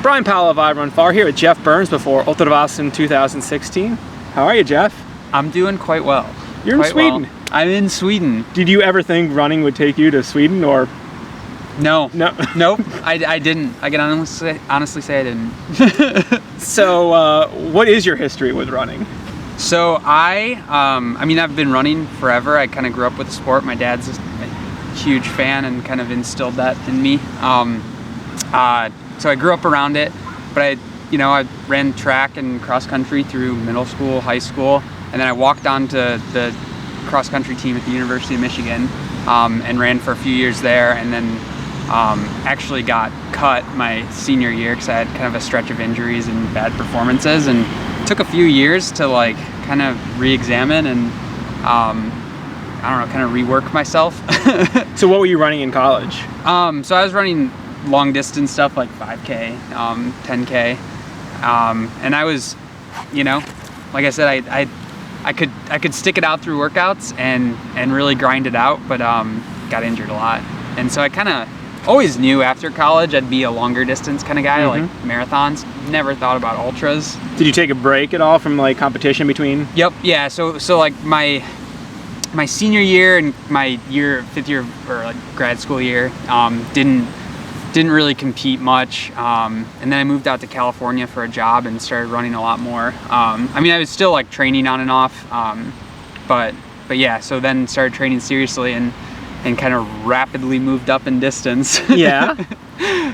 Brian Powell of I Run Far here with Geoff Burns before Ultravasan 2016. How are you, Geoff? I'm doing quite well. You're in Sweden. Well. I'm in Sweden. Did you ever think running would take you to Sweden, or? No. No. Nope. I didn't. I can honestly say I didn't. So, what is your history with running? So I mean, I've been running forever. I kind of grew up with the sport. My dad's a huge fan and kind of instilled that in me. So I grew up around it, but I ran track and cross country through middle school, high school, and then I walked on to the cross country team at the University of Michigan and ran for a few years there, and then actually got cut my senior year because I had kind of a stretch of injuries and bad performances, and it took a few years to like kind of re-examine and I don't know, kind of rework myself. So what were you running in college? So I was running long distance stuff like 5K, 10K, and I was, like I said, I could stick it out through workouts and really grind it out, but got injured a lot, and so I kind of always knew after college I'd be a longer distance kind of guy, like marathons. Never thought about ultras. Did you take a break at all from like competition between? Yep. Yeah. So like my senior year and my fifth year or like grad school year didn't really compete much, and then I moved out to California for a job and started running a lot more. I mean, I was still like training on and off, but yeah. So then started training seriously and kind of rapidly moved up in distance. Yeah.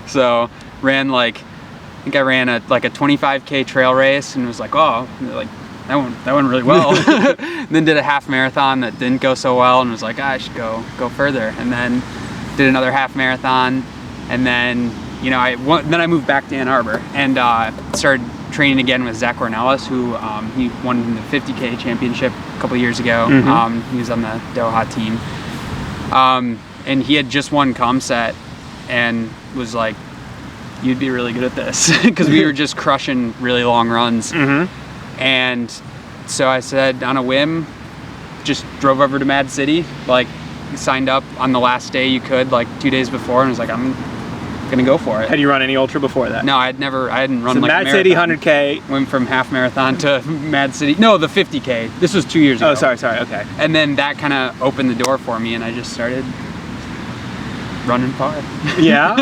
So ran I think I ran a 25K trail race and was like, oh, like that went really well. Then did a half marathon that didn't go so well and was like, I should go further. And then did another half marathon, and then I moved back to Ann Arbor and started training again with Zach Ornelas, who he won the 50K championship a couple years ago. He was on the Doha team. And he had just won ComSet and was like, you'd be really good at this, because we were just crushing really long runs. And so I said, on a whim, just drove over to Mad City, like signed up on the last day you could, like 2 days before, and was like, I'm gonna go for it. Had you run any ultra before that? No, I hadn't run so like Mad a City marathon. 100K. Went from half marathon to Mad City. No, the 50K. This was 2 years ago. Oh, sorry, okay. And then that kind of opened the door for me, and I just started running far. Yeah?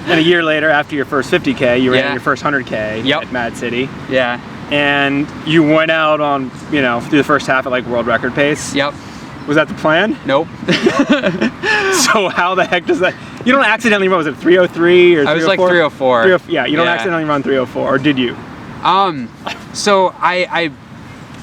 And a year later, after your first 50K, you ran your first 100K at Mad City. Yeah. And you went out on, through the first half at like world record pace. Yep. Was that the plan? Nope. So how the heck does that? You don't accidentally run, was it 303 or 304? I was like 304. Yeah, you don't accidentally run 304, or did you? So I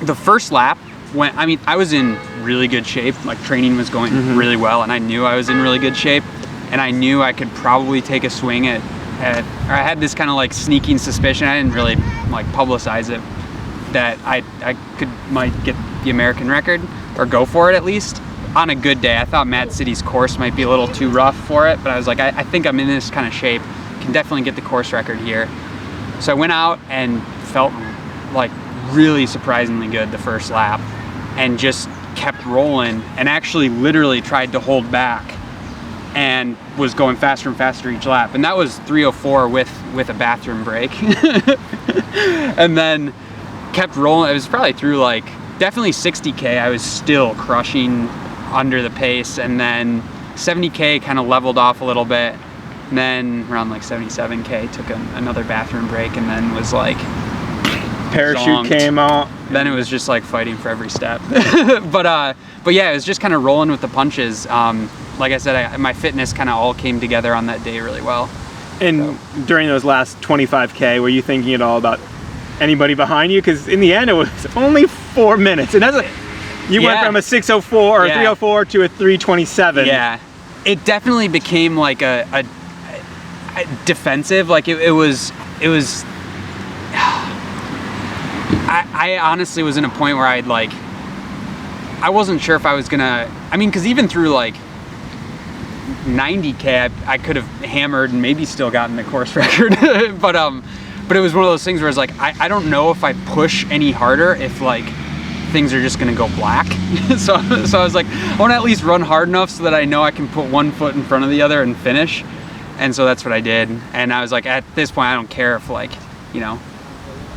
the first lap I was in really good shape, like training was going really well, and I knew I was in really good shape, and I knew I could probably take a swing or I had this kind of like sneaking suspicion, I didn't really like publicize it, that I might get the American record, or go for it at least, on a good day. I thought Mad City's course might be a little too rough for it, but I was like, I think I'm in this kind of shape, can definitely get the course record here. So I went out and felt like really surprisingly good the first lap, and just kept rolling, and actually literally tried to hold back and was going faster and faster each lap, and that was 304 with a bathroom break. And then kept rolling. It was probably through like definitely 60K I was still crushing under the pace, and then 70K kind of leveled off a little bit, and then around like 77K took another bathroom break, and then was like parachute zonked. Came out. Then it was just like fighting for every step. but yeah, it was just kind of rolling with the punches. Like I said, my fitness kind of all came together on that day really well. And during those last 25K, were you thinking at all about anybody behind you? Because in the end, it was only 4 minutes, and you went from a 6:04 or 3:04 to a 3:27. Yeah, it definitely became like a defensive. Like it was. I honestly was in a point where I wasn't sure if I was gonna. I mean, because even through like 90K, I could have hammered and maybe still gotten the course record. but it was one of those things where it's like, I don't know if I push any harder if like things are just gonna go black. so I was like, I want to at least run hard enough so that I know I can put one foot in front of the other and finish. And so that's what I did. And I was like, at this point, I don't care if like, you know,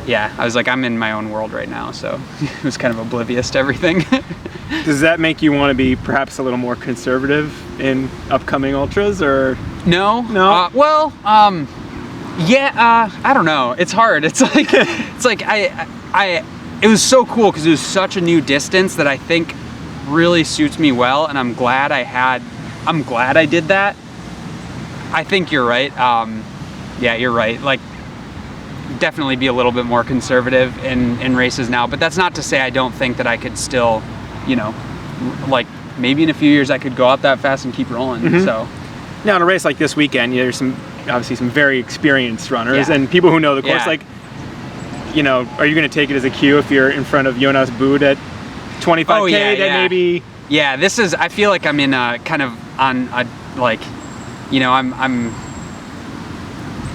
yeah, I was like, I'm in my own world right now. So it was kind of oblivious to everything. Does that make you want to be perhaps a little more conservative in upcoming ultras, or? No. Yeah, I don't know. It's hard. It's like, it was so cool because it was such a new distance that I think really suits me well, and I'm glad I did that. I think you're right. Yeah, you're right. Like, definitely be a little bit more conservative in races now, but that's not to say I don't think that I could still, you know, like maybe in a few years I could go out that fast and keep rolling. So now in a race like this weekend, there's obviously some very experienced runners and people who know the course. Like, you know, are you going to take it as a cue if you're in front of Jonas Bud at 25K that maybe? Yeah, this is, I feel like I'm in a kind of on a, like, you know, I'm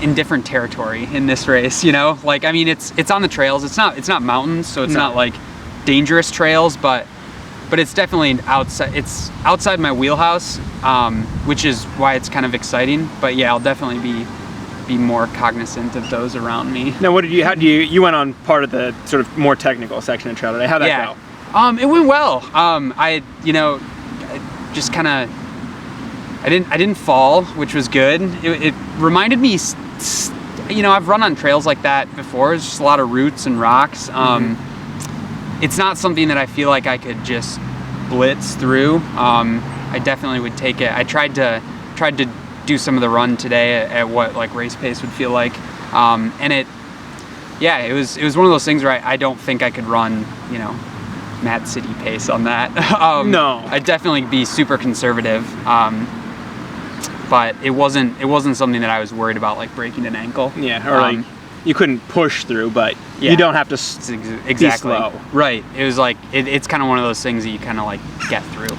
in different territory in this race, you know? Like, I mean, it's on the trails. It's not mountains, so it's not like dangerous trails, but it's definitely outside my wheelhouse, which is why it's kind of exciting. But yeah, I'll definitely be more cognizant of those around me. Now, you went on part of the sort of more technical section of trail today. How'd that go? It went well. You know, just kind of, I didn't fall, which was good. It reminded me, you know, I've run on trails like that before. It's just a lot of roots and rocks. It's not something that I feel like I could just blitz through. I definitely would take it. I tried to do some of the run today at what like race pace would feel like, and it was one of those things where I don't think I could run, you know, Mad City pace on that. No, I'd definitely be super conservative. But it wasn't something that I was worried about, like breaking an ankle. Yeah, or like you couldn't push through, but you don't have to be slow. Right. It was like it's kind of one of those things that you kind of like get through.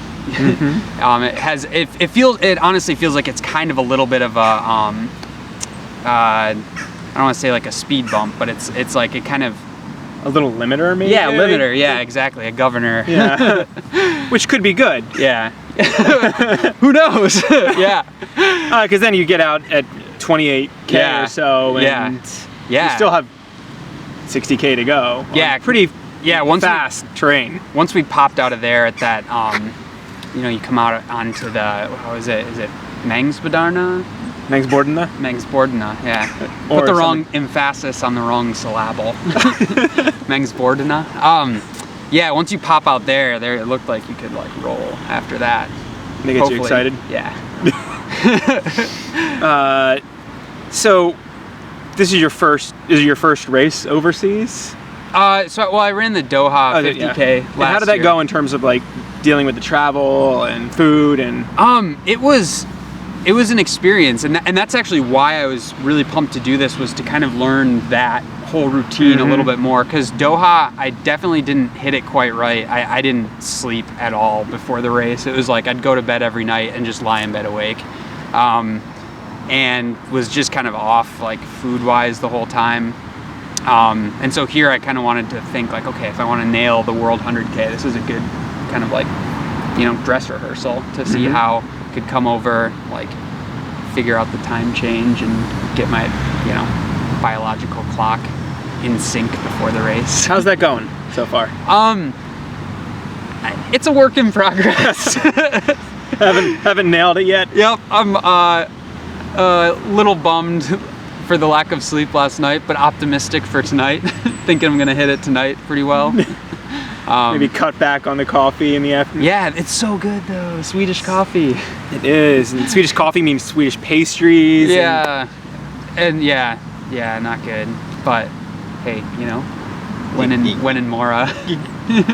It honestly feels like it's kind of a little bit of a I don't want to say like a speed bump, but it's like it kind of a little limiter maybe. Yeah, limiter. Yeah, exactly. A governor. Yeah, which could be good. Yeah. Who knows? Yeah. Because then you get out at 28K or so, and you still have 60K to go. Yeah, pretty fast terrain. Once we popped out of there at that, you know, you come out onto the, how is it? Is it Mengsbordna? Mengsbordna, yeah. Put the wrong emphasis on the wrong syllable. Mengsbordna. Yeah, once you pop out there, it looked like you could like roll after that. They get you excited? Yeah. So this is your first race overseas? I ran the Doha 50K last year. How did that go in terms of like dealing with the travel and food and? It was an experience, and that's actually why I was really pumped to do this, was to kind of learn that whole routine a little bit more, because Doha, I definitely didn't hit it quite right. I didn't sleep at all before the race. It was like I'd go to bed every night and just lie in bed awake, and was just kind of off like food-wise the whole time. And so here I kind of wanted to think like, okay, if I want to nail the World 100K, this is a good kind of like, you know, dress rehearsal to see how I could come over, like figure out the time change and get my, you know, biological clock in sync before the race. How's that going so far? It's a work in progress. haven't nailed it yet. Yep, I'm a little bummed for the lack of sleep last night, but optimistic for tonight. Thinking I'm gonna hit it tonight pretty well. Maybe cut back on the coffee in the afternoon. Yeah, it's so good though, Swedish coffee. It is, and Swedish coffee means Swedish pastries. Yeah, and yeah, not good. But hey, you know, when in Mora,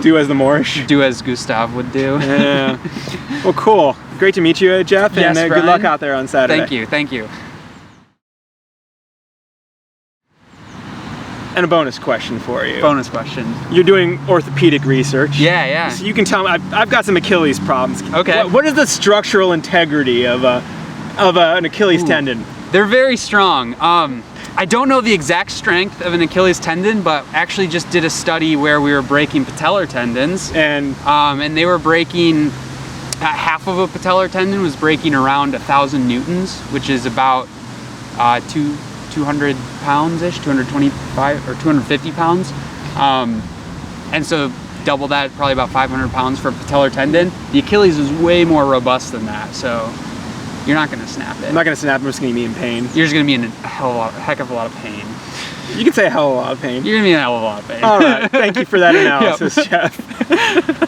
do as the Moorish. Do as Gustav would do. Yeah. Well, cool. Great to meet you, Geoff, and good luck out there on Saturday. Thank you. And a bonus question for you. Bonus question. You're doing orthopedic research. Yeah. So you can tell me, I've got some Achilles problems. Okay. What is the structural integrity of an Achilles tendon? They're very strong. I don't know the exact strength of an Achilles tendon, but actually just did a study where we were breaking patellar tendons. And they were breaking half of a patellar tendon was breaking around 1,000 newtons, which is about 200 pounds-ish, 225 or 250 pounds. And so double that, probably about 500 pounds for a patellar tendon. The Achilles is way more robust than that, so you're not going to snap it. I'm not going to snap, I'm just going to be in pain. You're just going to be in a heck of a lot of pain. You could say a hell of a lot of pain. You're going to be in a hell of a lot of pain. All right, thank you for that analysis, Geoff.